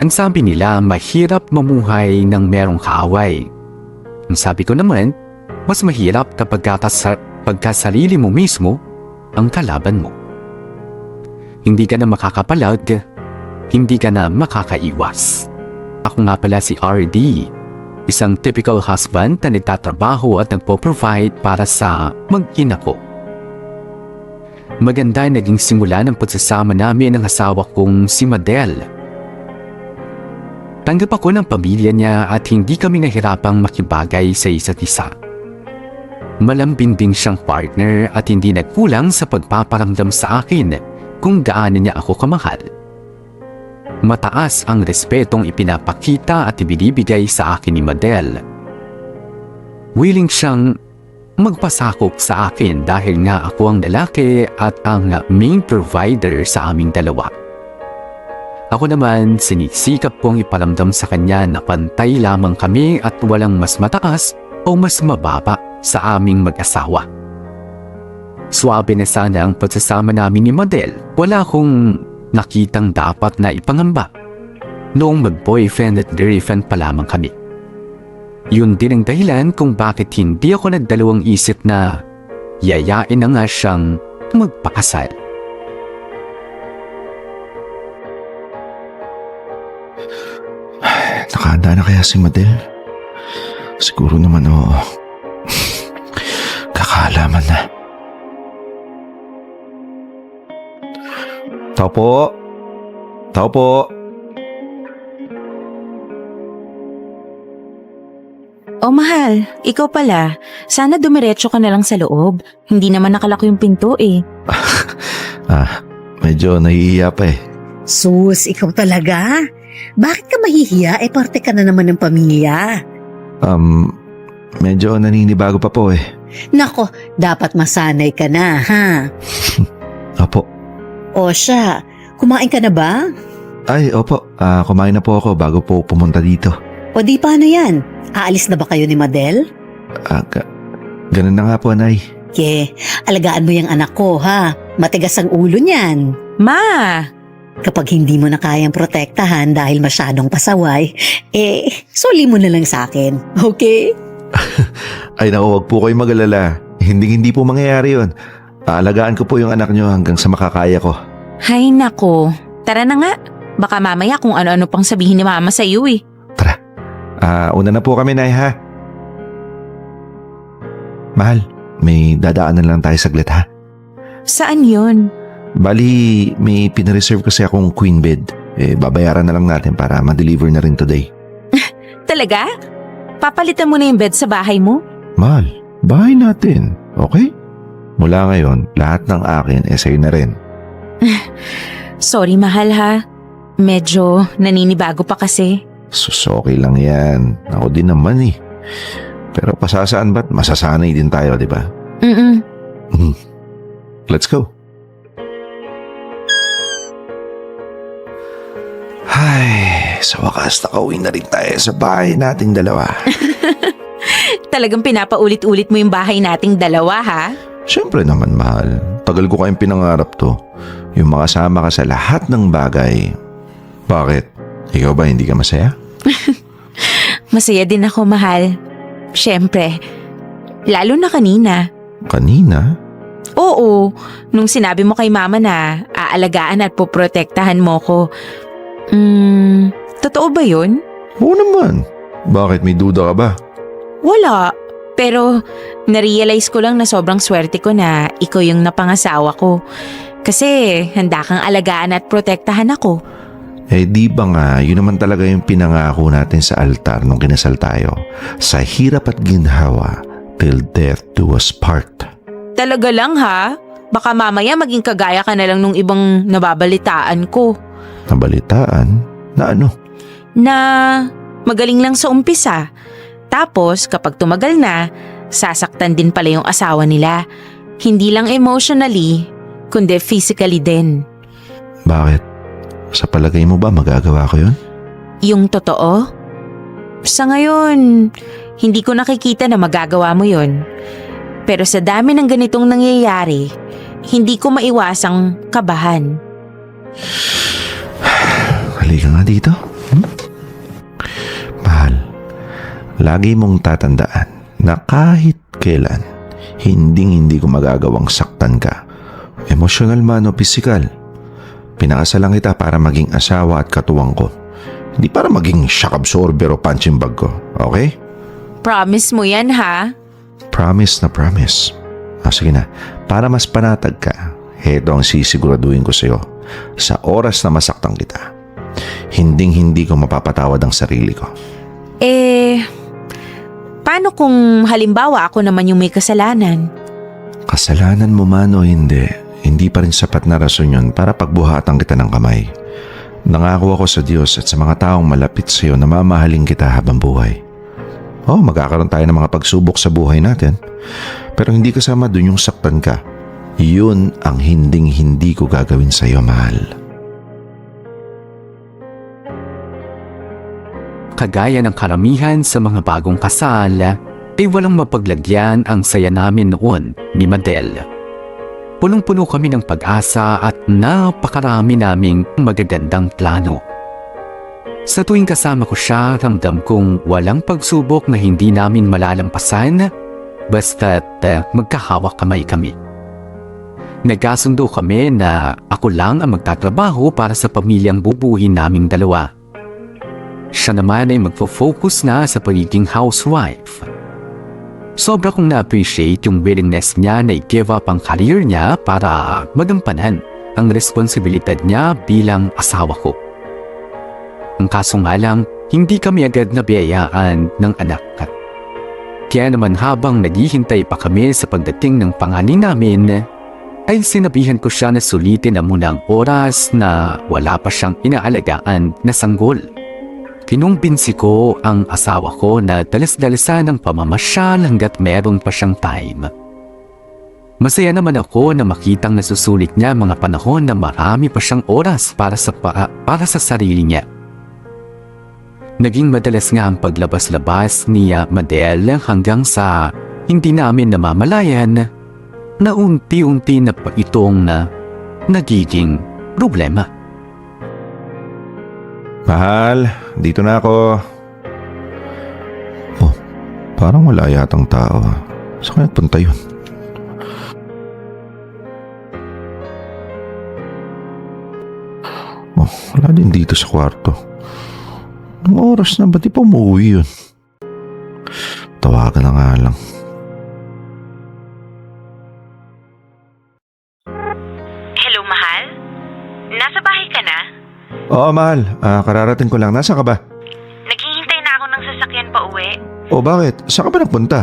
Ang sabi nila, mahirap mamuhay ng merong kaaway. Ang sabi ko naman, mas mahirap kapag pagkasarili mo mismo ang kalaban mo. Hindi ka na makakapalag, hindi ka na makakaiwas. Ako nga pala si RD, isang typical husband na nagtatrabaho at nagpo-provide para sa mag-ina ko. Maganda naging simula ng pagsasama namin ng asawa kong si Madel. Tanggap ako ng pamilya niya at hindi kami nahirapang makibagay sa isa't isa. Malambing din siyang partner at hindi nagkulang sa pagpaparamdam sa akin kung gaano niya ako kamahal. Mataas ang respetong ipinapakita at ibinibigay sa akin ni Madel. Willing siyang magpasakop sa akin dahil nga ako ang lalaki at ang main provider sa aming dalawa. Ako naman, sinisikap kong iparamdam sa kanya na pantay lamang kami at walang mas mataas o mas mababa sa aming mag-asawa. Swabe na sana ang pagsasama namin ni Madel. Wala akong nakitang dapat na ipangamba noong mag-boyfriend at girlfriend pa lamang kami. Yun din ang dahilan kung bakit hindi ako nagdalawang isip na yayain na nga siyang magpakasal. Nakahanda na kaya si Madel? Siguro naman oo. Kakalaman na. Tao po. Tao po. Oh mahal, ikaw pala. Sana dumiretso ka na lang sa loob. Hindi naman nakalak yung pinto eh. Medyo nahihiya pa eh. Sus, ikaw talaga? Bakit ka mahihiya? Parte ka na naman ng pamilya. Medyo naninibago pa po eh. Nako, dapat masanay ka na, ha? Opo. O siya, kumain ka na ba? Ay, opo. Kumain na po ako bago po pumunta dito. O di paano yan? Aalis na ba kayo ni Madel? Ganun na nga po, Nay. Alagaan mo yung anak ko, ha? Matigas ang ulo niyan. Ma! Kapag hindi mo na kayang protektahan dahil masyadong pasaway, soli mo na lang sa akin, okay? Ay naku, wag po kayo mag-alala. Hindi po mangyayari yun. Aalagaan ko po yung anak nyo hanggang sa makakaya ko. Hay nako. Tara na nga. Baka mamaya kung ano-ano pang sabihin ni Mama sa iyo eh. Tara. Una na po kami, Nay, ha? Mahal, may dadaanan lang tayo saglit, ha? Saan yun? Bali, may pinareserve kasi akong queen bed. Babayaran na lang natin para ma-deliver na rin today. Talaga? Papalitan mo na yung bed sa bahay mo? Mahal, bahay natin, okay? Mula ngayon, lahat ng akin sa'yo na rin. Sorry mahal ha. Medyo naninibago pa kasi. Sus, okay lang yan. Ako din naman eh. Pero pasasaan ba't masasanay din tayo, di ba? Let's go. Ay, sa wakas nakauwi na rin tayo sa bahay nating dalawa. Talagang pinapaulit-ulit mo yung bahay nating dalawa ha? Siyempre naman, mahal. Tagal ko kayong pinangarap to. Yung makasama ka sa lahat ng bagay. Bakit? Ikaw ba hindi ka masaya? Masaya din ako mahal. Siyempre. Lalo na kanina. Kanina? Oo, nung sinabi mo kay Mama na aalagaan at poprotektahan mo ko. Totoo ba yun? Oo naman. Bakit, may duda ka ba? Wala. Pero narealize ko lang na sobrang swerte ko na ikaw yung napangasawa ko. Kasi handa kang alagaan at protektahan ako. Di ba nga, yun naman talaga yung pinangako natin sa altar nung kinasal tayo. Sa hirap at ginhawa, till death do us part. Talaga lang ha? Baka mamaya maging kagaya ka na lang nung ibang nababalitaan ko. Nabalitaan? Na ano? Na magaling lang sa umpisa. Tapos kapag tumagal na, sasaktan din pala yung asawa nila. Hindi lang emotionally, kundi physically din. Bakit? Sa palagay mo ba magagawa ko yun? Yung totoo? Sa ngayon, hindi ko nakikita na magagawa mo yun. Pero sa dami ng ganitong nangyayari, hindi ko maiwasang kabahan. Halika nga dito. Mahal, lagi mong tatandaan na kahit kailan, hindi ko magagawang saktan ka. Emosyonal man o pisikal. Pinakasalan kita para maging asawa at katuwang ko. Hindi para maging shock absorber o punching bag ko. Okay? Promise mo yan, ha? Promise na promise. Sige na. Para mas panatag ka, heto ang sisiguraduhin ko sa'yo. Sa oras na masaktan kita, hindi ko mapapatawad ang sarili ko. Paano kung halimbawa ako naman yung may kasalanan? Kasalanan mo man o hindi pa rin sapat na rason yun para pagbuhatan kita ng kamay. Nangako ako sa Diyos at sa mga taong malapit sa iyo na mamahalin kita habang buhay. Magkakaroon tayo ng mga pagsubok sa buhay natin. Pero hindi kasama dun yung saktan ka. Yun ang hindi ko gagawin sa iyo, mahal. Kagaya ng karamihan sa mga bagong kasal, ay walang mapaglagyan ang saya namin noon ni Madel. Punong-puno kami ng pag-asa at napakarami naming magagandang plano. Sa tuwing kasama ko siya, ramdam kong walang pagsubok na hindi namin malalampasan basta't magkahawak kamay kami. Nagkasundo kami na ako lang ang magtatrabaho para sa pamilyang bubuhin naming dalawa. Siya naman ay magfo-focus na sa pagiging housewife. Sobra kong na-appreciate yung willingness niya na i-give up ang career niya para magampanan ang responsibilidad niya bilang asawa ko. Ang kaso nga lang, hindi kami agad nabiyayaan ng anak. Kaya naman habang naghihintay pa kami sa pagdating ng panganin namin, ay sinabihan ko siya na sulitin na muna ang oras na wala pa siyang inaalagaan na sanggol. Kinumbinsi ko ang asawa ko na dalas-dalasan ng pamamasyal hanggat meron pa siyang time. Masaya naman ako na makitang nasusulit niya mga panahon na marami pa siyang oras para sa sarili niya. Naging madalas nga ang paglabas-labas ni Madel hanggang sa hindi namin namamalayan na unti-unti na pa itong nagiging problema. Mahal, dito na ako. Parang wala yatang tao. Saan kaya punta yun? Wala din dito sa kwarto. Anong oras na? Ba't di pa umuwi yun? Tawagan na nga lang. Hello, mahal? Nasa bahay ka na? Oo, mahal. Kararating ko lang. Nasaan ka ba? Naghihintay na ako ng sasakyan pa uwi. Bakit? Saan ka ba nagpunta?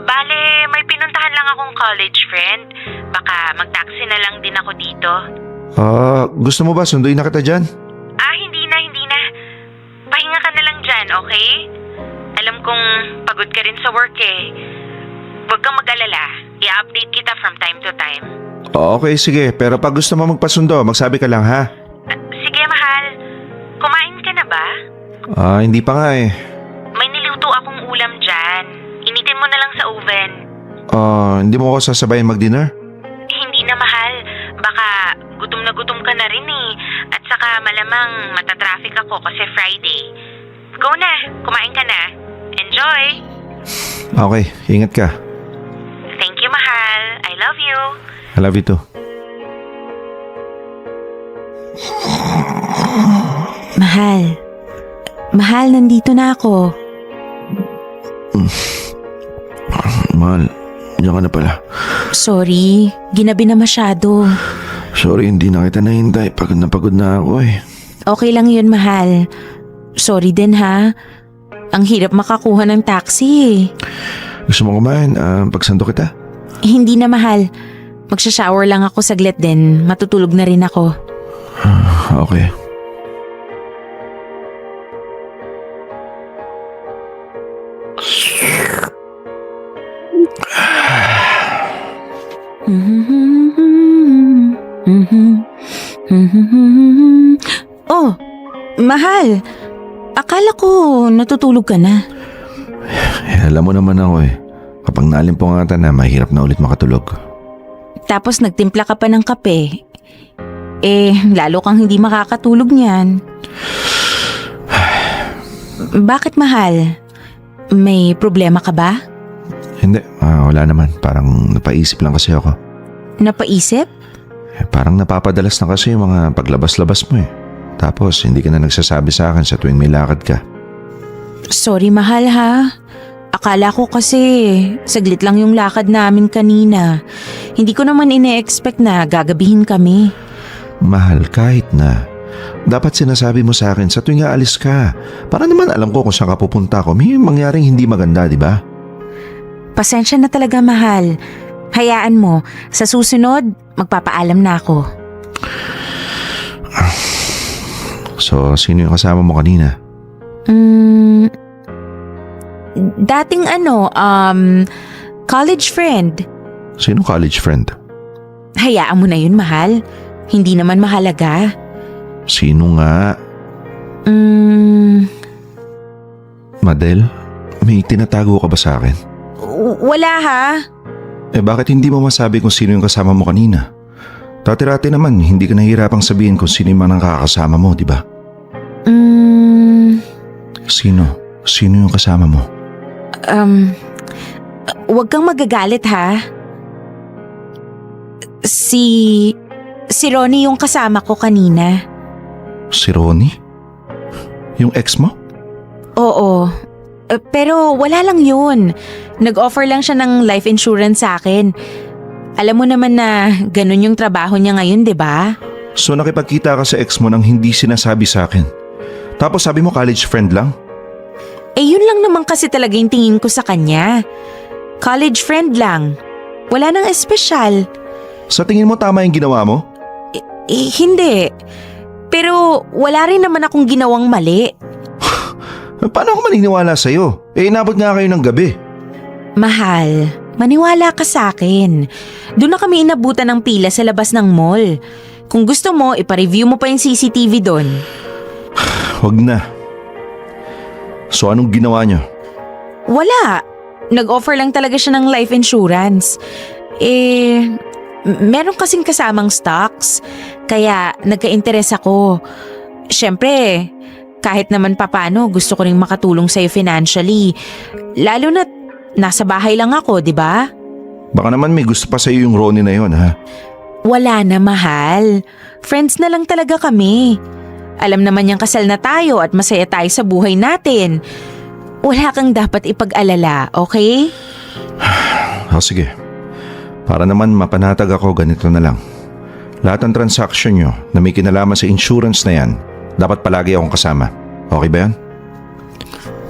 Bale, may pinuntahan lang akong college friend. Baka mag-taxi na lang din ako dito. Gusto mo ba sunduin na kita dyan? Hindi na. Pahinga ka na lang dyan, okay? Alam kong pagod ka rin sa work eh. Huwag kang mag-alala. I-update kita from time to time. Okay, sige. Pero pag gusto mo magpasundo, magsabi ka lang, ha? Sige, mahal. Kumain ka na ba? Hindi pa nga eh. May niluto akong ulam dyan. Initin mo na lang sa oven. Hindi mo ako sasabayin mag-dinner? Hindi na, mahal. Baka gutom na gutom ka na rin eh. At saka malamang matatraffic ako kasi Friday. Go na. Kumain ka na. Enjoy! Okay, ingat ka. Thank you, mahal. I love you. I love you too. Mahal, nandito na ako. Mahal, diyan ka na pala. Sorry, ginabi na masyado. Sorry, hindi na kita nahintay. Pagod na ako eh. Okay lang yun, mahal. Sorry din ha. Ang hirap makakuha ng taxi eh. Gusto mo kumain? Pagsando kita? Hindi na, mahal. Magsha-shower lang ako saglit din. Matutulog na rin ako. Okay. Oh, mahal. Akala ko natutulog ka na. Alam mo naman ako eh. Kapag nalimpungatan na, mahirap na ulit makatulog. Tapos nagtimpla ka pa ng kape. lalo kang hindi makakatulog niyan. Bakit mahal? May problema ka ba? Hindi, wala naman. Parang napaisip lang kasi ako. Napaisip? Parang napapadalas na kasi yung mga paglabas-labas mo eh. Tapos hindi ka na nagsasabi sa akin sa tuwing may lakad ka. Sorry mahal ha. Akala ko kasi saglit lang yung lakad namin kanina. Hindi ko naman ine-expect na gagabihin kami. Mahal, kahit na. Dapat sinasabi mo sa akin sa tuwing aalis ka. Para naman alam ko kung saan ka pupunta ko. May mangyaring hindi maganda, di ba? Pasensya na talaga mahal. Hayaan mo, sa susunod, magpapaalam na ako. So, sino yung kasama mo kanina? Dating college friend. Sino college friend? Hayaan mo na yun mahal. Hindi naman mahalaga. Sino nga? Madel, may tinatago ka ba sa akin? Wala ha. Bakit hindi mo masabi kung sino yung kasama mo kanina? Dati-rati naman, hindi ka nahihirapang sabihin kung sino yung mga nakakasama mo, di ba? Sino? Sino yung kasama mo? Huwag kang magagalit ha. Si Ronnie yung kasama ko kanina. Si Ronnie? Yung ex mo? Oo. Pero wala lang yun. Nag-offer lang siya ng life insurance sa akin. Alam mo naman na ganun yung trabaho niya ngayon, di ba? So nakipagkita ka sa ex mo nang hindi sinasabi sa akin. Tapos sabi mo college friend lang? Yun lang naman kasi talaga yung tingin ko sa kanya. College friend lang. Wala nang espesyal. Sa tingin mo tama yung ginawa mo? Hindi. Pero wala rin naman akong ginawang mali. Paano ako maniniwala sa'yo? Inabot nga kayo ng gabi. Mahal, maniwala ka sa akin. Doon na kami inabutan ng pila sa labas ng mall. Kung gusto mo, ipa-review mo pa yung CCTV doon. Huwag na. So anong ginawa niyo? Wala. Nag-offer lang talaga siya ng life insurance. Meron kasing kasamang stocks. Kaya nagka-interes ako. Siyempre, kahit naman papano gusto ko rin makatulong sa'yo financially. Lalo na nasa bahay lang ako, di ba? Baka naman may gusto pa sa'yo yung Ronnie na yon, ha? Wala na mahal. Friends na lang talaga kami. Alam naman niyang kasal na tayo at masaya tayo sa buhay natin. Wala kang dapat ipag-alala, okay? Sige. Para naman mapanatag ako, ganito na lang. Lahat ng transaction nyo na may kinalaman sa insurance na yan, dapat palagi akong kasama. Okay ba yan?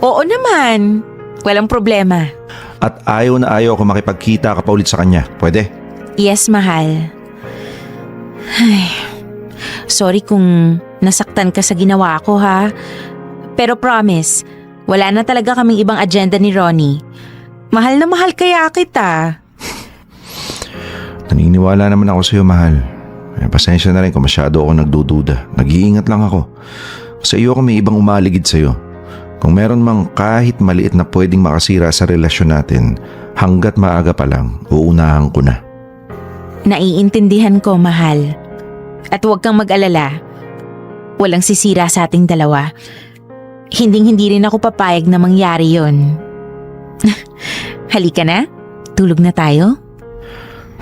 Oo naman. Walang problema. At ayaw na ayaw ako makipagkita ka pa ulit sa kanya. Pwede? Yes, mahal. Ay, sorry kung nasaktan ka sa ginawa ko ha. Pero promise, wala na talaga kaming ibang agenda ni Ronnie. Mahal na mahal kaya kita. Naniniwala naman ako sa'yo, mahal. Pasensya na rin kung masyado ako nagdududa. Nag-iingat lang ako. Sa iyo ako may ibang umaligid sa'yo. Kung meron mang kahit maliit na pwedeng makasira sa relasyon natin, hanggat maaga pa lang, uunahan ko na. Naiintindihan ko, mahal. At huwag kang mag-alala. Walang sisira sa ating dalawa. Hinding-hindi rin ako papayag na mangyari yon. Halika na. Tulog na tayo.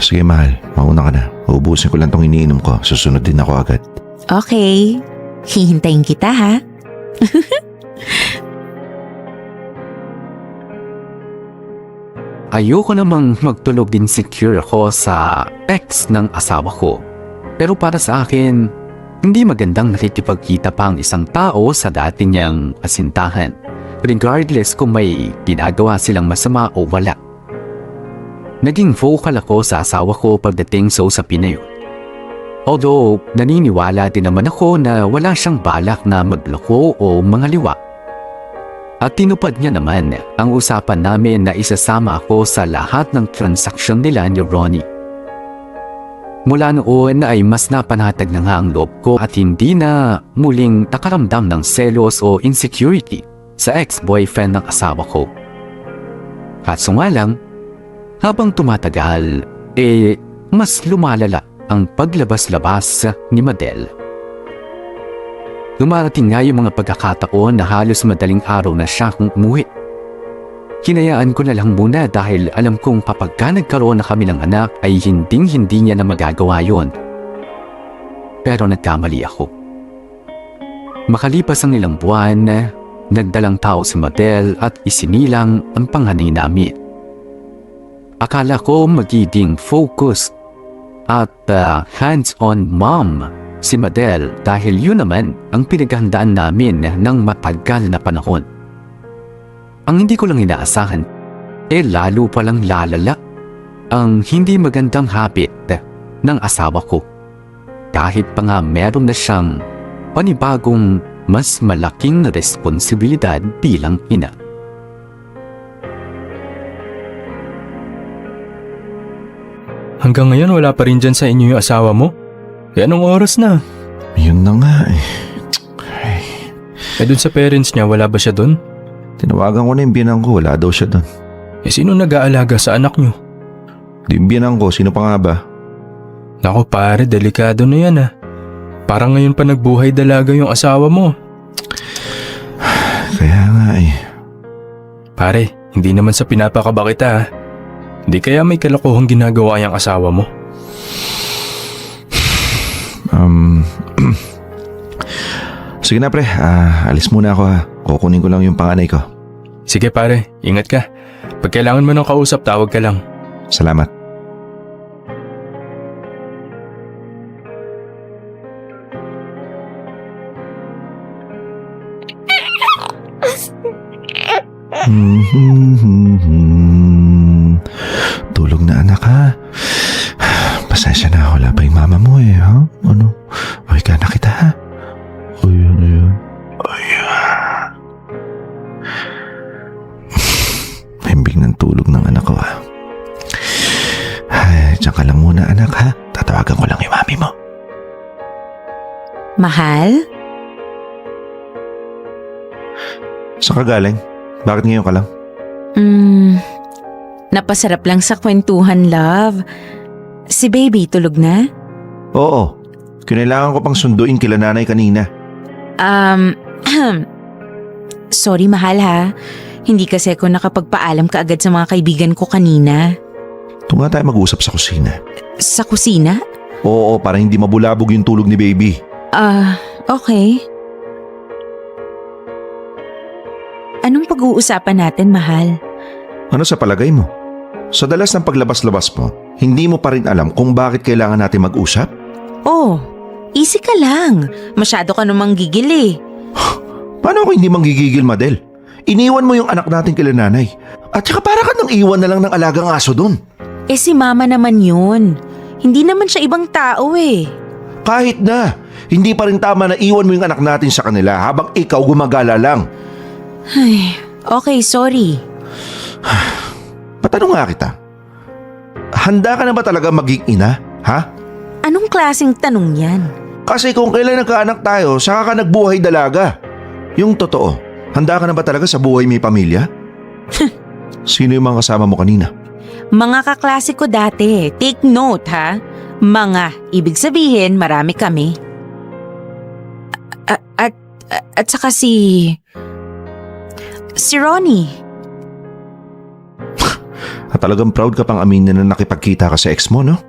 Sige, mahal. Mauna ka na. Uubusin ko lang tong iniinom ko. Susunod din ako agad. Okay. Hihintayin kita ha. Ayoko namang magtulog din secure ako sa ex ng asawa ko. Pero para sa akin, hindi magandang nakikipagkita pa ang isang tao sa dati niyang asintahan. Regardless kung may ginagawa silang masama o wala. Naging vocal ako sa asawa ko pagdating sa usapin na yun. Although, naniniwala din naman ako na wala siyang balak na magloko o mangaliwa. At tinupad niya naman ang usapan namin na isasama ako sa lahat ng transaksyon nila ni Ronnie. Mula noon ay mas napanatag na nga ang loob ko at hindi na muling nakaramdam ng selos o insecurity sa ex-boyfriend ng asawa ko. Kaso nga lang, habang tumatagal, mas lumalala ang paglabas-labas ni Madel. Dumarating nga yung mga pagkakataon na halos madaling araw na siya kung umuwi. Hinayaan ko na lang muna dahil alam kong kapag ka nagkaroon na kami ng anak ay hinding-hindi niya na magagawa yon. Pero nagkamali ako. Makalipas ang ilang buwan, nagdalang tao si Madel at isinilang ang panganay namin. Akala ko magiging focused at hands-on mom si Madel dahil yun naman ang pinaghandaan namin ng matagal na panahon. Ang hindi ko lang inaasahan, lalo palang lalala ang hindi magandang habit ng asawa ko. Kahit pa nga meron na siyang panibagong mas malaking responsibilidad bilang ina. Hanggang ngayon wala pa rin dyan sa inyo yung asawa mo? Eh anong oras na? Yun na nga eh. Ay, Dun sa parents niya wala ba siya dun? tinawagan ko na yung biyanang ko, wala daw siya doon. Eh sino nag-aalaga sa anak niyo? Di yung biyanang ko, sino pa nga ba? Nako pare, delikado na yan ah. Parang ngayon pa nagbuhay dalaga yung asawa mo. Kaya nga eh. Pare, hindi naman sa pinapakaba kita ah. Hindi kaya may kalokohang ginagawa yung asawa mo? Sige na pre, alis muna ako ha. Kukunin ko lang yung panganay ko. Sige pare, ingat ka. Pag kailangan mo ng kausap, tawag ka lang. Salamat. Tulog na anak ha. Pasensya na, wala pa yung mama mo eh ha. Ano? Uy ka na kita ha. Ayun. Himbing ng tulog ng anak ko ha. Ay, diyan ka lang muna anak ha. Tatawagan ko lang yung mami mo. Mahal? Saan ka galing? Bakit ngayon ka lang? Napasarap lang sa kwentuhan, love. Si baby, tulog na? Oo. Kinailangan ko pang sunduin kila nanay kanina. Sorry mahal ha. Hindi kasi ako nakapagpaalam kaagad sa mga kaibigan ko kanina. Ito nga tayo mag-uusap sa kusina. Sa kusina? Oo, para hindi mabulabog yung tulog ni baby. Okay. Anong pag-uusapan natin, mahal? Ano sa palagay mo? Sa dalas ng paglabas-labas mo, hindi mo pa rin alam kung bakit kailangan natin mag-usap? Oh, easy ka lang. Masyado ka namang gigil eh. Paano ako hindi manggigigil, Madel? Iniwan mo yung anak natin kila nanay. At saka para ka nang iwan na lang ng alagang aso dun. Eh si mama naman yun. Hindi naman siya ibang tao eh. Kahit na, hindi pa rin tama na iwan mo yung anak natin sa kanila habang ikaw gumagala lang. Ay, okay, sorry. Patanong nga kita. Handa ka na ba talaga maging ina, ha? Anong klaseng tanong yan? Kasi kung kailan nagkaanak tayo, saka ka nagbuhay dalaga. Yung totoo, handa ka na ba talaga sa buhay may pamilya? Sino yung mga kasama mo kanina? Mga kaklase ko dati. Take note ha. Mga, ibig sabihin marami kami. At saka si Ronnie. At talagang proud ka pang aminin na nakipagkita ka sa ex mo, no?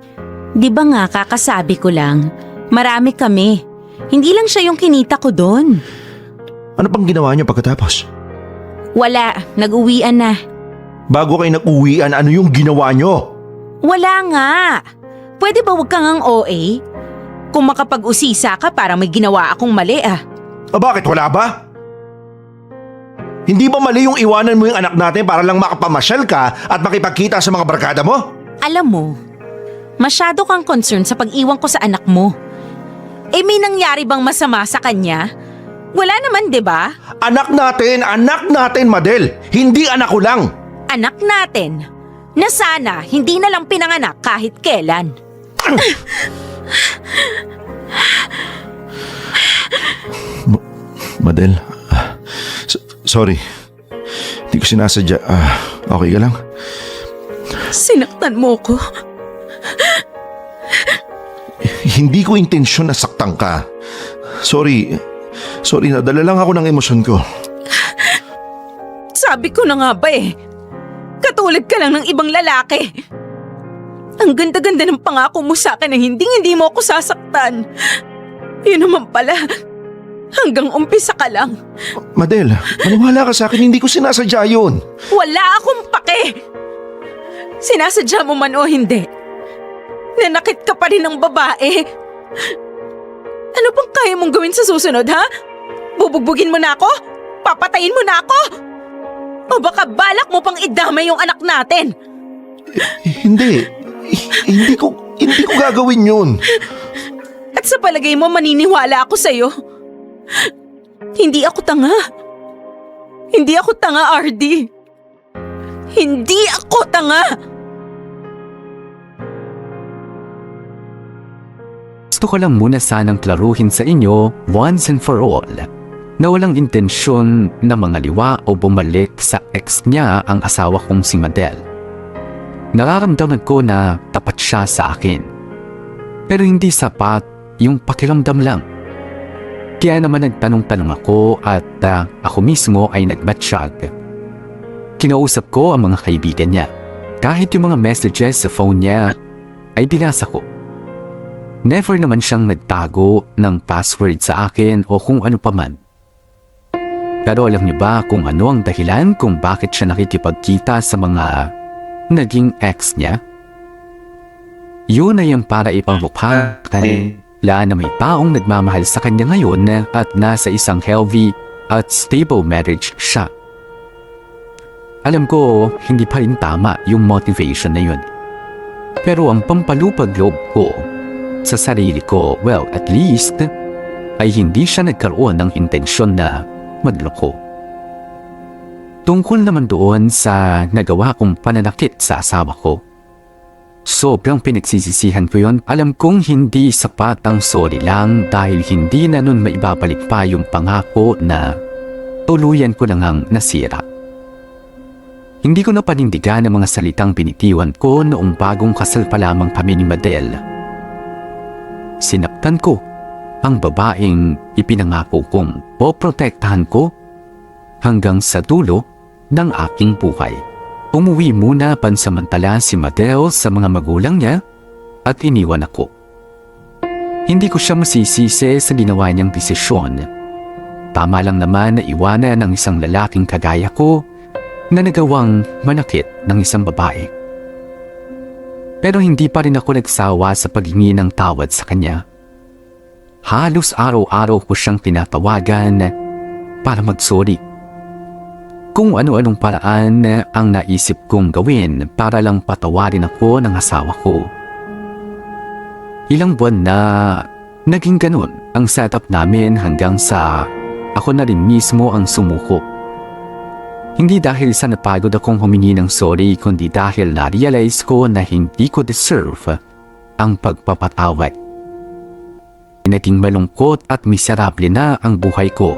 Di ba nga kakasabi ko lang, marami kami. Hindi lang siya yung kinita ko doon. Ano pang ginawa niyo pagkatapos? Wala, nag-uwian na. Bago kayo nag-uwian, ano yung ginawa niyo? Wala nga. Pwede ba wag kang ang OA? Kung makapag-usisa ka para may ginawa akong mali ah. Bakit wala ba? Hindi ba mali yung iwanan mo yung anak natin para lang makapamasyal ka at makipagkita sa mga barkada mo? Alam mo, masyado kang concerned sa pag-iwan ko sa anak mo. Eh may nangyari bang masama sa kanya? Wala naman, 'di ba? Anak natin, Madel. Hindi anak ko lang. Anak natin na sana hindi na lang pinanganak kahit kailan. Madel, sorry. Hindi ko sinasadya. Okay ka lang? Sinaktan mo ko. Hindi ko intensyon na saktan ka. Sorry, nadala lang ako ng emosyon ko. Sabi ko na nga ba eh. Katulad ka lang ng ibang lalaki. Ang ganda-ganda ng pangako mo sa akin na hindi mo ako sasaktan. Yun naman pala, hanggang umpisa ka lang. Madel, maniwala ka sa akin, hindi ko sinasadya yun. Wala akong pake! Sinasadya mo man o hindi, nanakit ka pa rin ng babae. Ano pang kaya mong gawin sa susunod, ha? Bubugbugin mo na ako? Papatayin mo na ako? O baka balak mo pang idamay yung anak natin? Hindi ko gagawin yun. At sa palagay mo maniniwala ako sa'yo? Hindi ako tanga. Hindi ako tanga, RD. Hindi ako tanga! Gusto ko lang muna sanang klaruhin sa inyo once and for all na walang intensyon na mangaliwa o bumalik sa ex niya ang asawa kong si Madel. Nararamdaman ko na tapat siya sa akin. Pero hindi sapat yung pakiramdam lang. Kaya naman nagtanong-tanong ako at ako mismo ay nagmatsyag. Kinausap ko ang mga kaibigan niya. Kahit yung mga messages sa phone niya ay binasa ko. Never naman siyang nagtago ng password sa akin o kung ano paman. Pero alam niyo ba kung ano ang dahilan kung bakit siya nakikipagkita sa mga naging ex niya? Yun ay ang para ipamukha kanila na may taong nagmamahal sa kanya ngayon at nasa isang healthy at stable marriage siya. Alam ko, hindi pa rin tama yung motivation na yun. Pero ang pampalupag loob ko sa sarili ko, well, at least, ay hindi siya nagkaroon ng intensyon na madloko. Tungkol naman doon sa nagawa kong pananakit sa asawa ko. Sobrang pinagsisisihan ko yun. Alam kong hindi sapat ang sorry lang dahil hindi na nun maibabalik pa yung pangako na tuluyan ko na ngang nasira. Hindi ko na panindigan ang mga salitang binitiwan ko noong bagong kasal pa lamang kami ni Madel. Sinaptan ko ang babaeng ipinangako kong poprotektahan ko hanggang sa dulo ng aking buhay. Umuwi muna pansamantala si Madel sa mga magulang niya at iniwan ako. Hindi ko siya masisisi sa ginawa niyang desisyon. Tama lang naman na iwanan ng isang lalaking kagaya ko na nagawang manakit ng isang babae. Pero hindi pa rin ako nagsawa sa paghingi ng tawad sa kanya. Halos araw-araw ko siyang tinatawagan para magsorry. Kung ano-anong paraan ang naisip kong gawin para lang patawarin ako ng asawa ko. Ilang buwan na naging ganun ang setup namin hanggang sa ako na rin mismo ang sumuko. Hindi dahil sa napagod akong humingi ng sorry kundi dahil na-realize ko na hindi ko deserve ang pagpapatawad. Naging malungkot at miserable na ang buhay ko.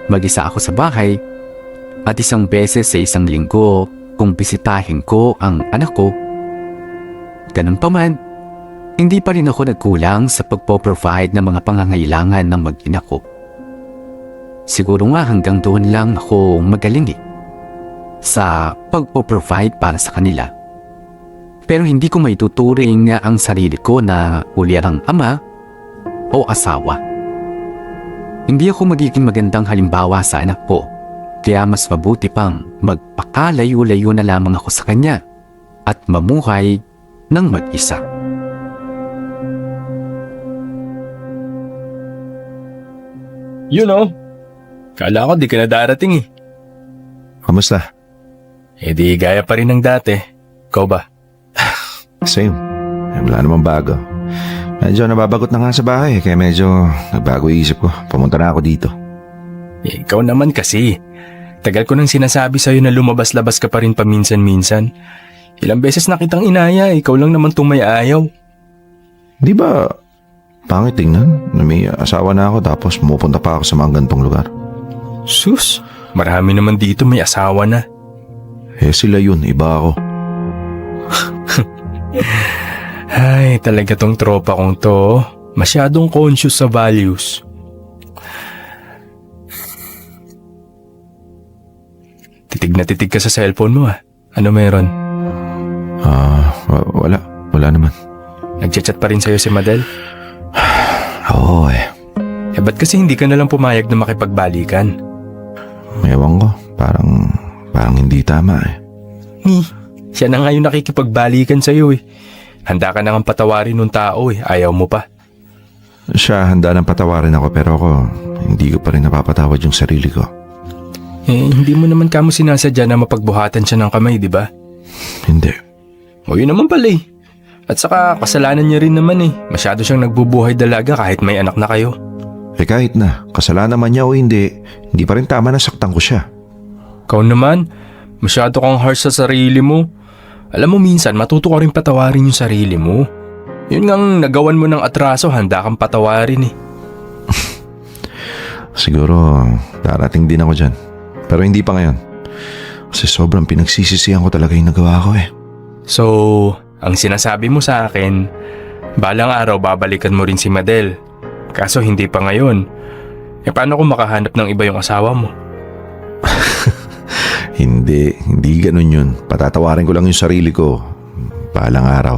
Mag-isa ako sa bahay at isang beses sa isang linggo kung bisitahin ko ang anak ko. Ganun pa man, hindi pa rin ako nagkulang sa pagpo-provide ng mga pangangailangan ng mag-ina ko. Siguro nga hanggang doon lang ako magaling sa pagpo-provide para sa kanila. Pero hindi ko maituturing ang sarili ko na ulirang ama o asawa. Hindi ako magiging magandang halimbawa sa anak ko, kaya mas mabuti pang magpakalayo-layo na lamang ako sa kanya at mamuhay ng mag-isa. You know, kala ko di ka na darating eh. Kamusta? Eh di gaya pa rin ng dati. Ikaw ba? Same. Wala namang bago. Medyo nababagot na nga sa bahay kaya medyo nagbago isip ko. Pumunta na ako dito. Eh, ikaw naman kasi. Tagal ko nang sinasabi sa'yo na lumabas-labas ka pa rin paminsan-minsan. Ilang beses na kitang inaya, ikaw lang naman itong may ayaw. Di ba pangit tingnan na may asawa na ako tapos pumupunta pa ako sa mga gantong lugar? Sus, marami naman dito may asawa na. Ay, talaga tong tropa kong to. Masyadong conscious sa values. Titig na titig ka sa cellphone mo ah. Ano meron? Wala. Wala naman. Nagchat-chat pa rin sa'yo si Madel? Oo eh. Eh ba't kasi hindi ka nalang pumayag na makipagbalikan? Ewan ko. Parang hindi tama eh. Siya na nga yung nakikipagbalikan sa'yo eh. Handa ka na ngang patawarin nung tao eh. Ayaw mo pa. Siya handa nang patawarin ako pero ako hindi ko pa rin napapatawad yung sarili ko. Eh, hindi mo naman kamo sinasadya na mapagbuhatan siya ng kamay, di ba? Hindi. O yun naman pala eh. At saka kasalanan niya rin naman eh. Masyado siyang nagbubuhay dalaga kahit may anak na kayo. Eh kahit na, kasalanan man niya o hindi pa rin tama na saktan ko siya. Ikaw naman, masyado kang harsh sa sarili mo. Alam mo minsan, matuto ka rin patawarin yung sarili mo. Yun ngang nagawan mo ng atraso, handa kang patawarin eh. Siguro, darating din ako dyan. Pero hindi pa ngayon. Kasi sobrang pinagsisisihan ko talaga yung nagawa ko eh. So, ang sinasabi mo sa akin, balang araw babalikan mo rin si Madel. Kaso hindi pa ngayon. Eh paano kung makahanap ng iba yung asawa mo? Hindi ganun yun. Patatawarin ko lang yung sarili ko. Balang araw.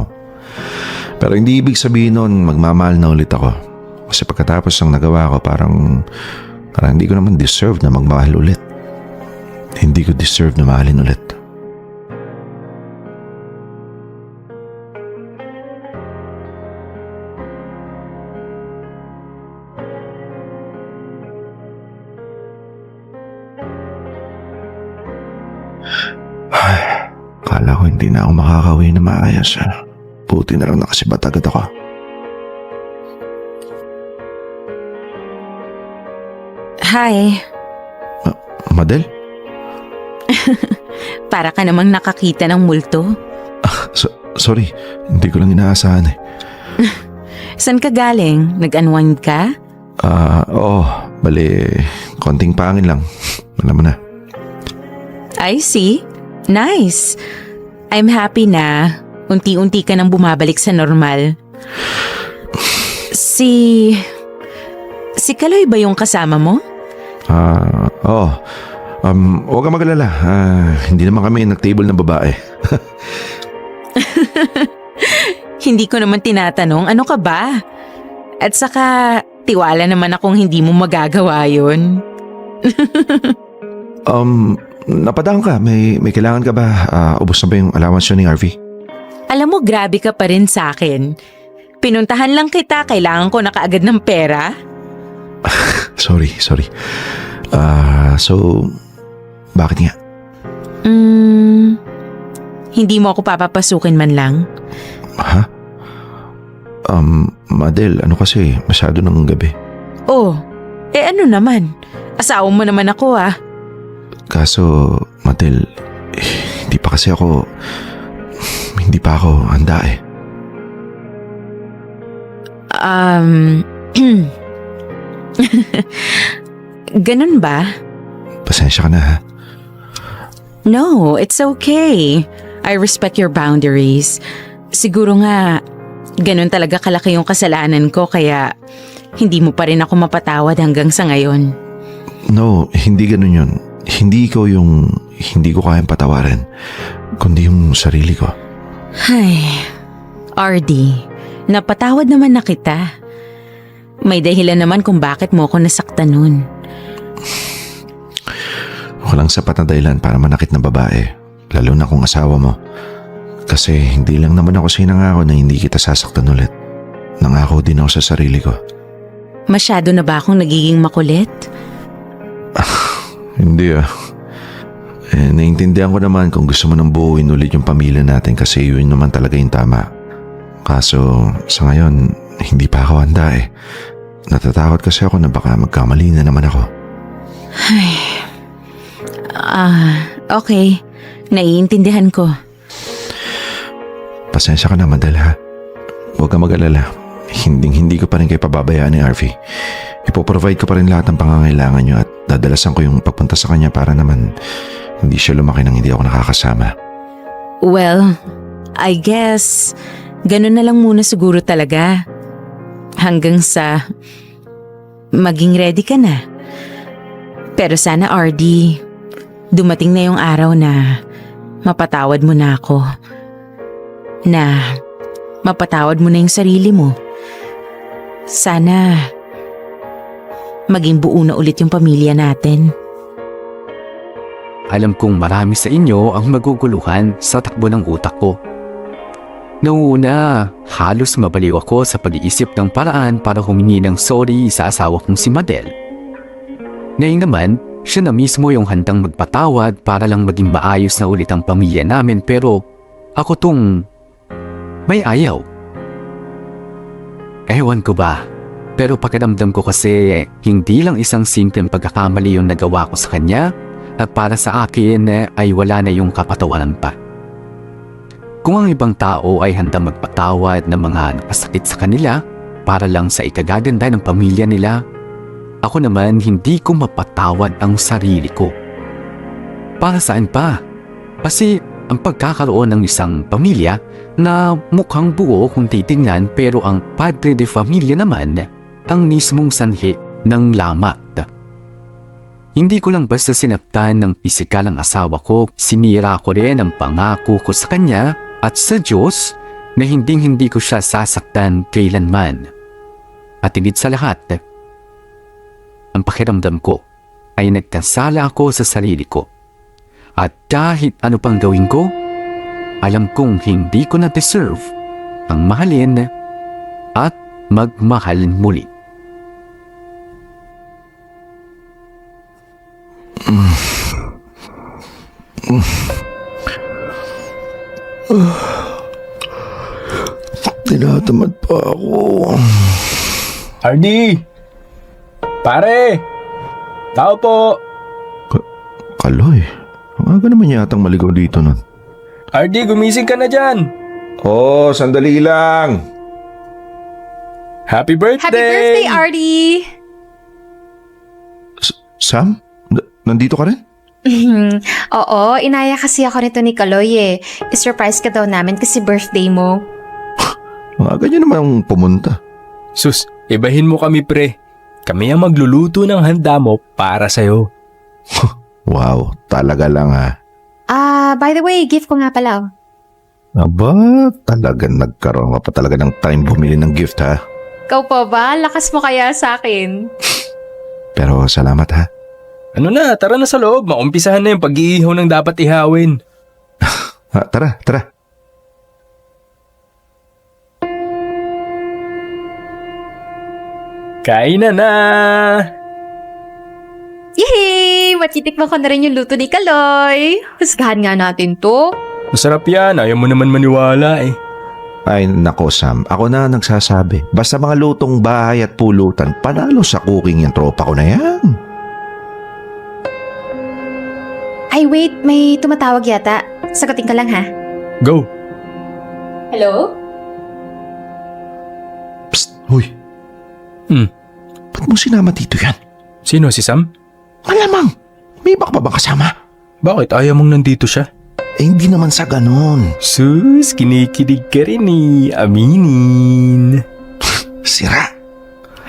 Pero hindi ibig sabihin nun magmamahal na ulit ako. Kasi pagkatapos ng nagawa ko parang hindi ko naman deserve na magmahal ulit. Hindi ko deserve na mahalin ulit. Kala ko hindi na ako makakauwi na maayos. Buti na lang nakasibat agad ako. Hi. Madel? Para ka namang nakakita ng multo. Sorry, hindi ko lang inaasahan eh. Saan ka galing? Nag-unwind ka? Oo, bali, konting pangin lang. Alam mo na. I see. Nice. I'm happy na unti-unti ka nang bumabalik sa normal. Si Kaloy ba yung kasama mo? Oo. Huwag kang mag-alala. Hindi naman kami nag-table na babae. Hindi ko naman tinatanong, ano ka ba? At saka, tiwala naman akong hindi mo magagawa yun. Napadaan ka. May kailangan ka ba? Ubos na ba yung allowance yun ni Harvey? Alam mo, grabe ka pa rin sa akin. Pinuntahan lang kita, kailangan ko na kaagad ng pera. Sorry. So, bakit nga? Hindi mo ako papapasukin man lang. Ha? Madel, ano kasi, masyado nang gabi. Oh, ano naman? Asawa mo naman ako ah. Kaso, Madel, hindi pa ako handa eh. Ganun ba? Pasensya ka na ha. No, it's okay. I respect your boundaries. Siguro nga, ganun talaga kalaki yung kasalanan ko kaya hindi mo pa rin ako mapatawad hanggang sa ngayon. No, hindi ganun yun. Hindi ikaw yung hindi ko kayang patawarin, kundi yung sarili ko. Ay, RD, napatawad naman na kita. May dahilan naman kung bakit mo ako nasaktan nun. Walang sapat na dahilan para manakit na babae, lalo na kung asawa mo. Kasi hindi lang naman ako sinangako na hindi kita sasaktan ulit. Nangako din ako sa sarili ko. Masyado na ba akong nagiging makulit? Hindi naiintindihan ko naman kung gusto mo nang buuin ulit yung pamilya natin kasi yun naman talaga yung tama. Kaso sa ngayon, hindi pa ako handa eh. Natatakot kasi ako na baka magkamali na naman ako. Ay, okay. Naiintindihan ko. Pasensya ka na, Madel ha. Huwag kang mag-alala. Hindi ko pa rin kayo pababayaan ni Harvey. Ipoprovide ko pa rin lahat ng pangangailangan nyo at dadalasan ko yung pagpunta sa kanya para naman hindi siya lumaki nang hindi ako nakakasama. Well, I guess Ganun na lang muna siguro talaga. Hanggang sa maging ready ka na. Pero sana RD, dumating na yung araw na mapatawad mo na ako. Na mapatawad mo na yung sarili mo. Sana maging buo na ulit yung pamilya natin. Alam kong marami sa inyo ang maguguluhan sa takbo ng utak ko. Noong una, halos mabaliw ako sa pag-iisip ng paraan para humingi ng sorry sa asawa kong si Madel. Ngayon naman, siya na mismo yung handang magpatawad para lang maging maayos na ulit ang pamilya namin, pero ako tong may ayaw. Ewan ko ba, pero pakiramdam ko kasi hindi lang isang simpleng pagkakamali yung nagawa ko sa kanya at para sa akin ay wala na yung kapatawaran pa. Kung ang ibang tao ay handang magpatawad ng mga nakasakit sa kanila para lang sa ikagaganda ng pamilya nila, ako naman hindi ko mapatawad ang sarili ko. Para saan pa? Kasi ang pagkakaroon ng isang pamilya na mukhang buo kung titingnan, pero ang padre de familia naman ang mismong sanhi ng lamat. Hindi ko lang basta sinaptan ng pisikal ang asawa ko, sinira ko rin ang pangako ko sa kanya at sa Diyos na hindi ko siya sasaktan kailanman. At higit sa lahat, ang pakiramdam ko ay nagkasala ako sa sarili ko. At kahit ano pang gawin ko, alam kong hindi ko na deserve ang mahalin at magmahal muli. Tinatamad pa ako. RD! Pare! Tao po! Kaloy, ang aga naman yatang maligaw dito nun. RD, gumising ka na dyan! Oh, sandali lang. Happy birthday! Happy birthday, Artie! Sam? Nandito ka rin? Oo, inaya kasi ako nito ni Kaloy eh. I-surprise ka daw namin kasi birthday mo. Ang aga niya naman pumunta. Sus, ibahin mo kami pre. Kami ang magluluto ng handa mo para sa'yo. Wow, talaga lang ha. By the way, gift ko nga pala. Aba, talagang nagkaroon ka pa talaga ng time bumili ng gift ha. Ikaw pa ba? Lakas mo kaya sa akin? Pero salamat ha. Ano na, tara na sa loob. Maumpisahan na yung pag-iihaw ng dapat ihawin. Tara. Kain na! Yay! Matitikman ko na rin yung luto ni Kaloy. Husgahan nga natin to. Masarap yan, ayaw mo naman maniwala eh. Ay nako Sam, ako na nagsasabi. Basta mga lutong bahay at pulutan, panalo sa cooking yung tropa ko na yan. Ay wait, may tumatawag yata. Sagutin ka lang ha. Go! Hello? Psst, huy. Ba't mo sinama dito yan? Sino, si Sam? Malamang, may iba ka ba bang kasama? Bakit ayaw mong nandito siya? Hindi naman sa ganun. Sus, kinikilig ka rin eh. Aminin. Sira.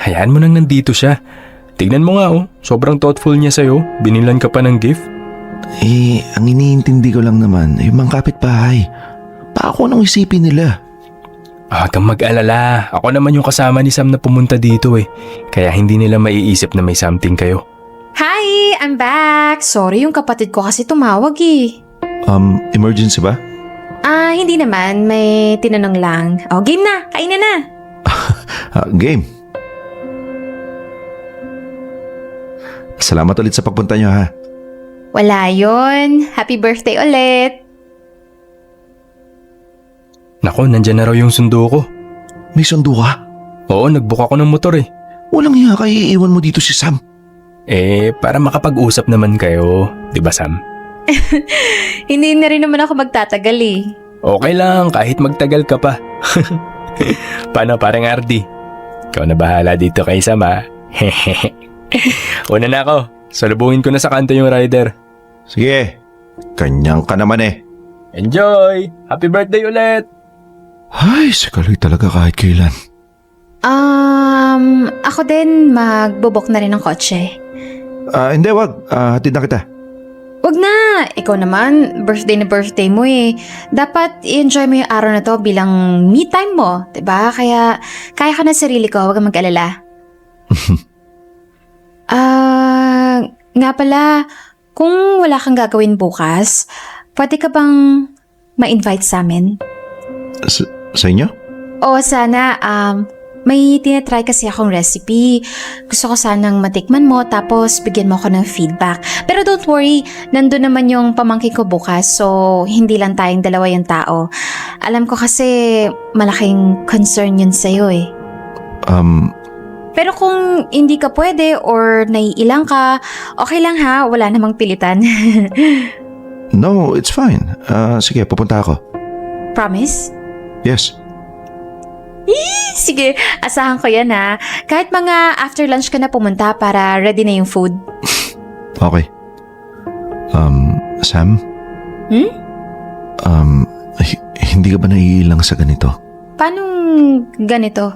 Hayaan mo nang nandito siya. Tignan mo nga oh, sobrang thoughtful niya sa'yo. Binilan ka pa ng gift. Ang iniintindi ko lang naman, yung mga kapitbahay. Paano nang isipin nila? Huwag kang mag-alala. Ako naman yung kasama ni Sam na pumunta dito eh. Kaya hindi nila maiisip na may something kayo. Hi! I'm back! Sorry, yung kapatid ko kasi tumawag eh. Emergency ba? Hindi naman. May tinanong lang. Oh, game na! Kainan na! Game. Salamat ulit sa pagpunta niyo ha. Wala yon. Happy birthday ulit! Nako, nandyan na raw yung sundo ko. May sundo ka? Oo, nagbook ako ng motor eh. Walang hiya ka, iiwan mo dito si Sam. Para makapag-usap naman kayo. Diba Sam? Hindi na rin naman ako magtatagal eh. Okay lang, kahit magtagal ka pa. Paano parang Ardi? Ikaw na bahala dito kay Sam ha. Una na ako. Salubungin ko na sa kanto yung rider. Sige, kanyang ka naman eh. Enjoy! Happy birthday ulit! Ay, si Kaloy talaga kahit kailan. Ako din magbubok na rin ng kotse. Hindi, wag. Hatid na kita. Wag na! Ikaw naman, birthday na birthday mo eh. Dapat i-enjoy mo yung araw na to bilang me time mo, 'di ba? Kaya kaya ka na sarili ko, wag kang mag-alala. Nga pala, kung wala kang gagawin bukas, pwede ka bang ma-invite sa amin? Sa inyo? Oo, sana. May tinatry kasi akong recipe. Gusto ko sanang matikman mo tapos bigyan mo ako ng feedback. Pero don't worry, nandun naman yung pamangkin ko bukas so hindi lang tayong dalawa yung tao. Alam ko kasi malaking concern yun sa'yo eh. Pero kung hindi ka pwede or naiilang ka, okay lang ha, wala namang pilitan. No, it's fine. Sige, pupunta ako. Promise? Yes. Sige, asahan ko yan ha. Kahit mga after lunch ka na pumunta para ready na yung food. Okay. Sam? Hindi ka ba naiilang sa ganito? Paano ganito?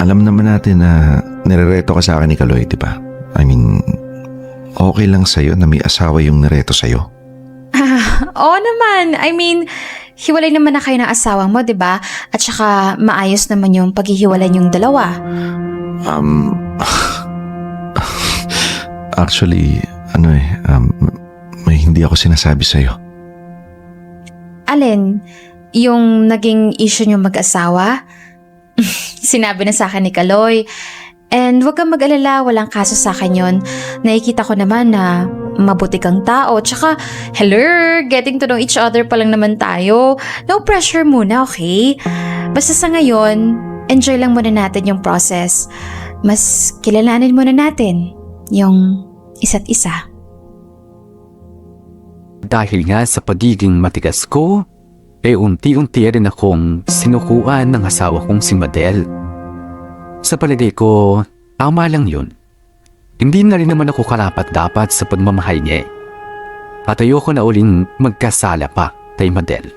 Alam naman natin na nirereto ka sa akin ni Kaloy, di ba? I mean, okay lang sa'yo na may asawa yung nireto sa'yo? Oo naman. I mean, hiwalay naman na kayo ng asawa mo, di ba? At saka maayos naman yung paghihiwalay yung dalawa. Actually, may hindi ako sinasabi sa'yo. Alin? Yung naging issue nyo mag-asawa? Sinabi na sa akin ni Kaloy. And huwag kang mag-alala, walang kaso sa akin yun. Nakikita ko naman na mabuti kang tao. Tsaka, hello, getting to know each other pa lang naman tayo. No pressure muna, okay? Basta sa ngayon, enjoy lang muna natin yung process. Mas kilalanin muna natin yung isa't isa. Dahil nga sa pagiging matigas ko, unti-unti rin akong sinukuan ng asawa kong si Madel. Sa palagay ko, tama lang yun. Hindi na rin naman ako karapat-dapat sa pagmamahal niya. At ayoko na uling magkasala pa kay Madel.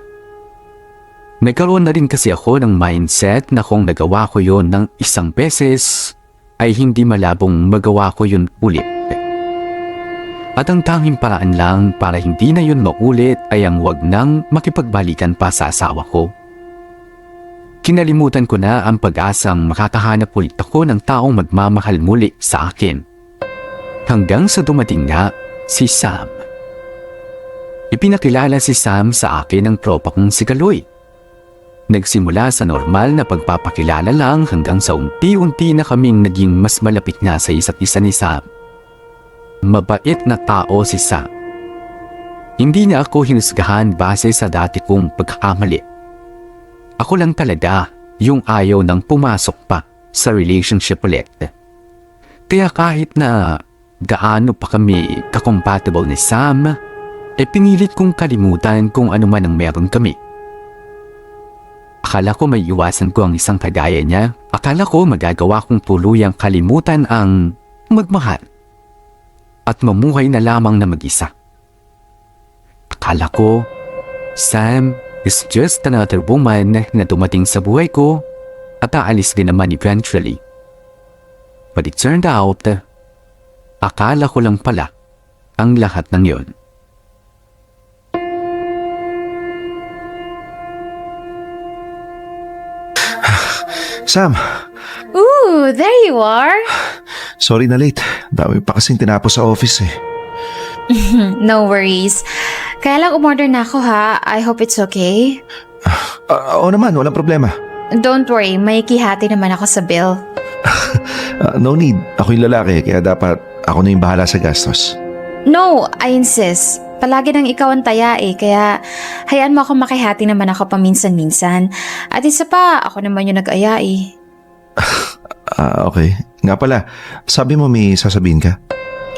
Nagkaroon na rin kasi ako ng mindset na kung nagawa ko yon ng isang beses, ay hindi malabong magawa ko yun ulit. At ang tanging paraan lang para hindi na yun maulit ay ang wag nang makipagbalikan pa sa asawa ko. Kinalimutan ko na ang pag-asang makakahanap ulit ako ng taong magmamahal muli sa akin. Hanggang sa dumating nga si Sam. Ipinakilala si Sam sa akin ng tropa kong si Kaloy. Nagsimula sa normal na pagpapakilala lang hanggang sa unti-unti na kaming naging mas malapit na sa isa't isa ni Sam. Mabait na tao si Sam. Hindi niya ako hinusgahan base sa dati kong pagkakamali. Ako lang talaga yung ayaw nang pumasok pa sa relationship ulit. Kaya kahit na gaano pa kami kakompatible ni Sam, pinilit kong kalimutan kung ano man ang meron kami. Akala ko may iwasan ko ang isang kagaya niya. Akala ko magagawa kong tuluyang kalimutan ang magmahal at mamuhay na lamang na mag-isa. Akala ko, Sam is just another woman na dumating sa buhay ko at aalis din naman eventually. But it turned out, akala ko lang pala ang lahat ng yon. Sam, Ooh, there you are. sorry na late. Dami pa kasing tinapos sa office eh. No worries. Kaya lang umorder na ako ha. I hope it's okay. Oo naman, walang problema. Don't worry, may kihati naman ako sa bill. No need. Ako yung lalaki, kaya dapat ako na yung bahala sa gastos. No, I insist. Palagi nang ikaw ang taya eh, kaya hayaan mo ako makihati naman ako paminsan-minsan. At isa pa, ako naman yung nag-aya eh. Okay. Nga pala, sabi mo may sasabihin ka?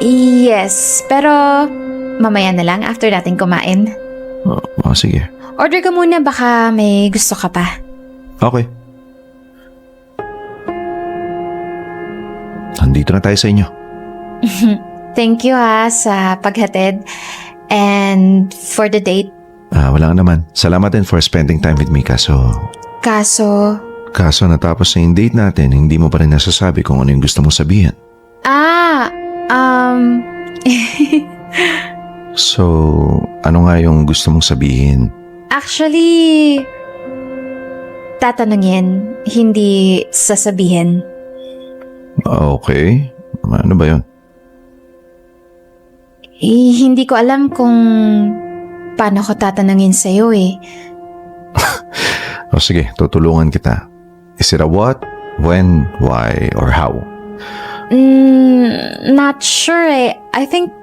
Yes, pero mamaya na lang after natin kumain. Sige. Order ka muna, baka may gusto ka pa. Okay. Nandito na tayo sa inyo. Thank you ha sa paghatid and for the date. Wala nga naman. Salamat din for spending time with me. Kaso natapos na yung date natin, hindi mo pa rin nasasabi kung ano yung gusto mong sabihin. So, ano nga yung gusto mong sabihin? Actually, tatanungin, hindi sasabihin. Okay. Ano ba yun? Hindi ko alam kung paano ko tatanungin sa'yo eh. O sige, tutulungan kita. Is it a what, when, why, or how? Not sure eh. I think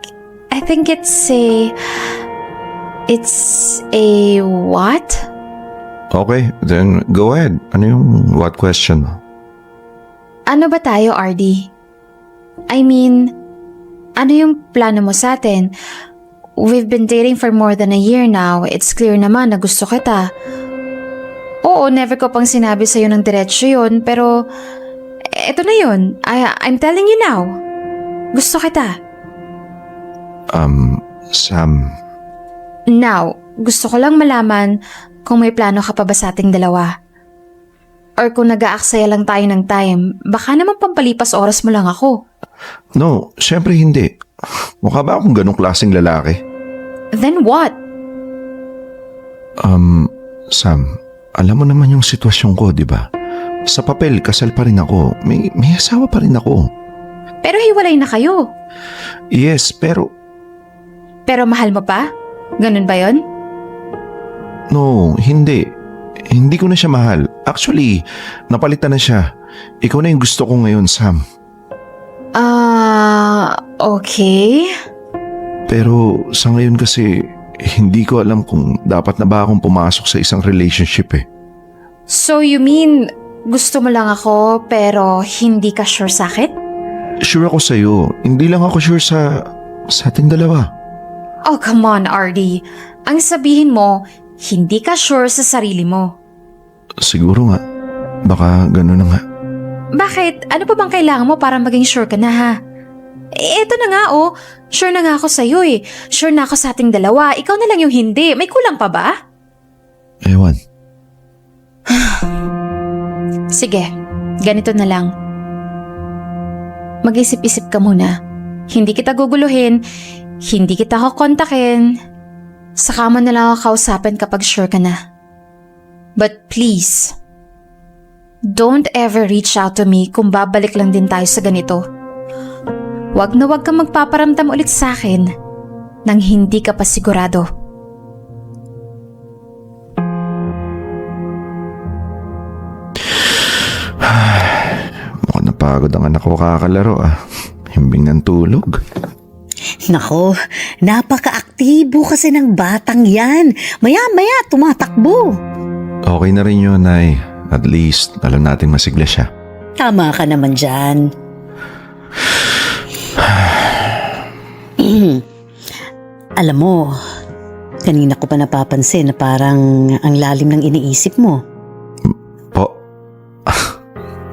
it's a what? Okay, then go ahead. Ano yung what question mo? Ano ba tayo, RD? I mean, ano yung plano mo sa atin? We've been dating for more than a year now. It's clear naman na gusto kita. Oo, never ko pang sinabi sa'yo ng diretsyo yun, pero eto na yun. I'm telling you now. Gusto kita. Sam, Now, gusto ko lang malaman kung may plano ka pa ba sa ating dalawa. Or kung nag-aaksaya lang tayo ng time, baka naman pampalipas oras mo lang ako. no, syempre hindi. Mukha ba akong ganong klaseng lalaki? Then what? Sam, alam mo naman yung sitwasyon ko, di ba? Sa papel, kasal pa rin ako. May asawa pa rin ako. Pero hiwalay na kayo. Yes, pero Pero mahal mo pa? Ganun ba yon? no, hindi. Hindi ko na siya mahal. Actually, napalitan na siya. Ikaw na yung gusto ko ngayon, Sam. Okay. Pero sa ngayon kasi, hindi ko alam kung dapat na ba akong pumasok sa isang relationship eh. So you mean, gusto mo lang ako pero hindi ka sure sa akin? Sure ako sa'yo. Hindi lang ako sure sa ating dalawa. Oh, come on, RD. Ang sabihin mo, hindi ka sure sa sarili mo. Siguro nga. Baka gano'n na nga. Bakit? Ano pa bang kailangan mo para maging sure ka na ha? Eto na nga oh. Sure na nga ako sa'yo eh. Sure na ako sa ating dalawa. Ikaw na lang yung hindi. May kulang pa ba? Ewan. Sige, ganito na lang. Mag-isip-isip ka muna. Hindi kita guguluhin. Hindi kita kukontakin. Saka mo na lang ako kausapin kapag sure ka na. But please, don't ever reach out to me kung babalik lang din tayo sa ganito. Wag na wag kang magpaparamdam ulit sa akin nang hindi ka pa sigurado. Mukhang napagod ang anak ko kakalaro Himbing ng tulog. Nako, napaka-aktibo kasi ng batang yan. Maya-maya, tumatakbo. Okay na rin yun, Nay. At least, alam natin masigla siya. Tama ka naman dyan. Alam mo, kanina ko pa napapansin na parang ang lalim ng iniisip mo. Po,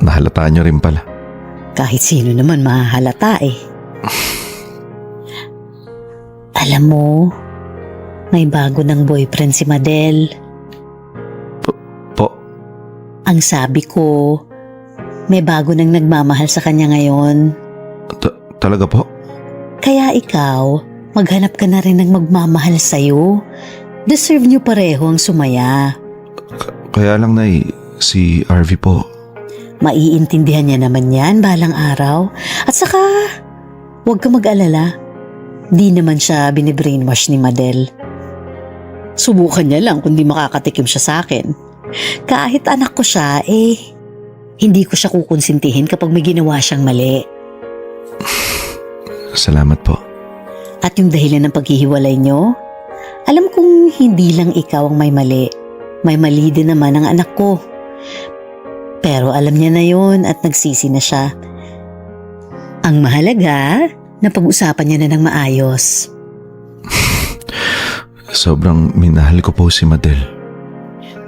nahalata niyo rin pala. Kahit sino naman mahahalata eh. Alam mo, may bago ng boyfriend si Madel. Po, Ang sabi ko, may bago nang nagmamahal sa kanya ngayon. talaga po? Kaya ikaw, maghanap ka na rin ng magmamahal sa'yo. Deserve niyo pareho ang sumaya. Kaya lang, Nay, si RV po. Maiintindihan niya naman yan balang araw. At saka, huwag ka mag-alala. Di naman siya binibrainwash ni Madel. Subukan niya lang kung di makakatikim siya sa akin. Kahit anak ko siya, hindi ko siya kukonsintihin kapag may ginawa siyang mali. Salamat po. At yung dahilan ng paghihiwalay niyo, alam kong hindi lang ikaw ang may mali. May mali din naman ang anak ko. Pero alam niya na yon at nagsisi na siya. Ang mahalaga, napag-usapan niya na ng maayos. Sobrang minahal ko po si Madel.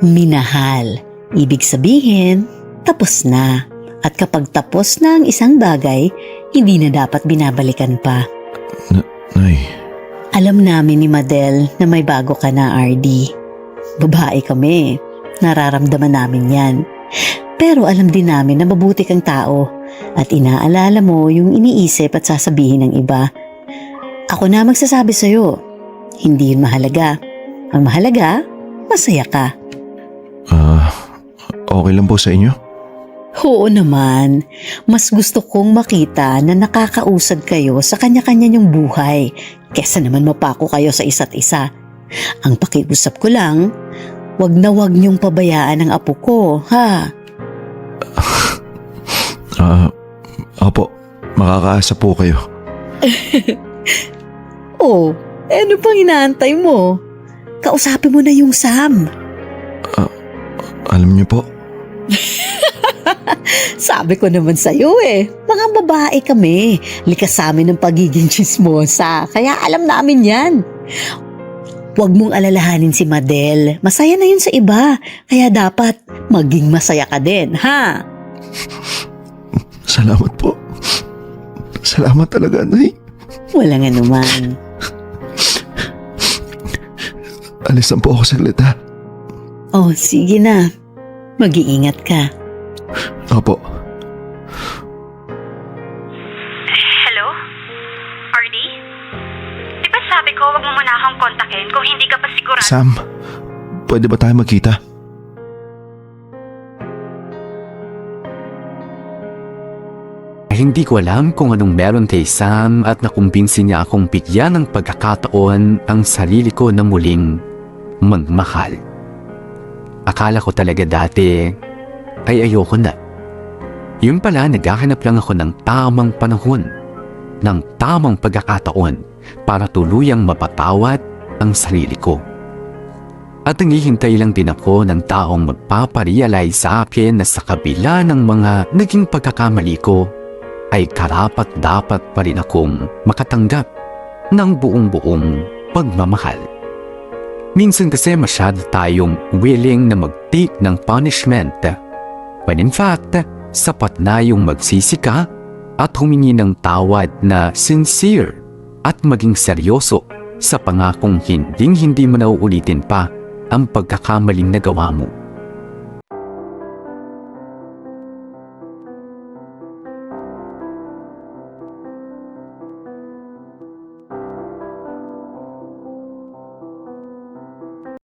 Minahal. Ibig sabihin, tapos na. At kapag tapos na ang isang bagay, hindi na dapat binabalikan pa. Nay, Alam namin ni Madel na may bago ka na, RD. Babae kami. Nararamdaman namin yan. Pero alam din namin na mabuti kang tao at inaalala mo yung iniisip at sasabihin ng iba. Ako na magsasabi sa'yo, hindi yun mahalaga. Ang mahalaga, masaya ka. Okay lang po sa inyo? Oo naman, mas gusto kong makita na nakakausad kayo sa kanya-kanya niyong buhay kesa naman mapako kayo sa isa't isa. Ang pakiusap ko lang, wag na wag niyong pabayaan ang apo ko, ha? Opo, makakaasa po kayo. Oh, ano pang inaantay mo? Kausapin mo na yung Sam. Alam niyo po, Sabi ko naman sa'yo mga babae kami. Likas sa amin ng pagiging chismosa, kaya alam namin yan. Huwag mong alalahanin si Madel. Masaya na yun sa iba, kaya dapat maging masaya ka din, ha? salamat po. Salamat talaga, Nay. Walang anuman. Alis lang po ako saglit, ha? Oh, sige na. Mag-iingat ka. Opo. Hello? RD? Di ba sabi ko wag mo muna akong kontakin kung hindi ka pa sigurado? Sam, pwede ba tayo magkita? Hindi ko alam kung anong meron kay Sam at nakumbinsi niya akong bigyan ng pagkakataon ang sarili ko na muling magmahal. Akala ko talaga dati ay ayoko na. Yun pala, naghahanap lang ako ng tamang panahon, ng tamang pagkakataon para tuluyang mapatawad ang sarili ko. At nanghihintay lang din ako ng taong magpaparealize sa akin na sa kabila ng mga naging pagkakamali ko, ay karapat-dapat pa rin akong makatanggap ng buong-buong pagmamahal. Minsan kasi masyado tayong willing na mag-take ng punishment, when in fact, sapat na yung magsisi ka at humingi ng tawad na sincere at maging seryoso sa pangakong hinding-hindi mo na uulitin pa ang pagkakamaling nagawa mo.